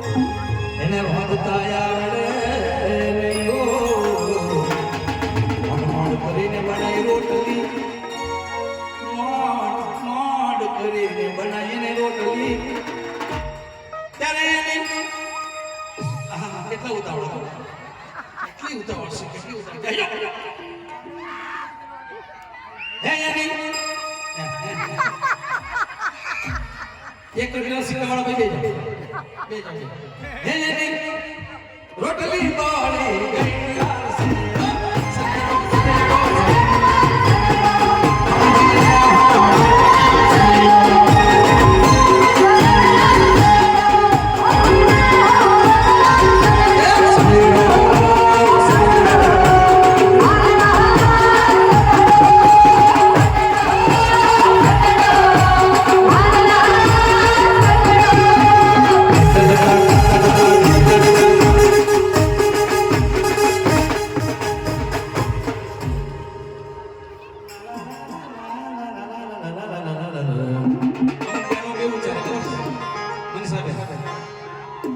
એને વધતા આવડે મોડ કરીને બનાવી રોટલી મોડ કરીને બનાવીને રોટલી ત્યારે કેટલા ઉતાવળ કેટલી ઉતાવળ છે કેટલી ઉતાવળ એક કિલો સિક્કાવાળા બે રોટલી બોલી ગઈ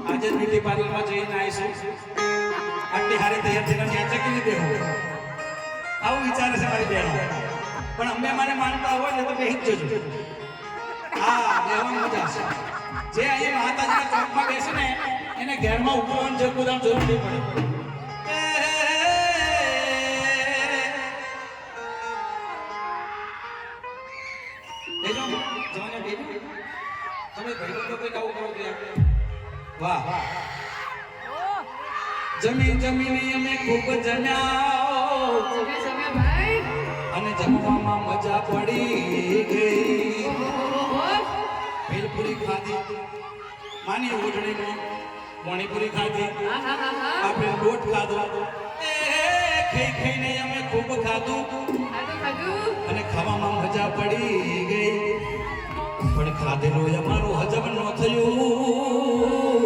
આજે બ્યુટી પાર્લરમાં જઈને આવીશું આટલી હારી તૈયાર થઈને ત્યાં ચકી દેવું આવું વિચારે છે મારી બહેનો પણ અમે મને માનતા હોય ને તો બેહી જ જજો હા બેહવાની મજા છે જે અહીંયા માતાજીના ચોકમાં બેસે ને એને ઘેરમાં ઉભવાની જરૂર નહીં પડે તમે ભાઈ કોઈ આવું કરો વાહ જમીન જમીન અમે ખૂબ જમ્યા અને જમવામાં મજા પડી ગઈ ભેલપુરી ખાધી માની ઓઢણીમાં મણિપુરી ખાધી આપણે લોટ ખાધો ખાઈ ખાઈને અમે ખૂબ ખાધું અને ખાવામાં મજા પડી ગઈ પણ ખાધેલું અમારું હજમ ન થયું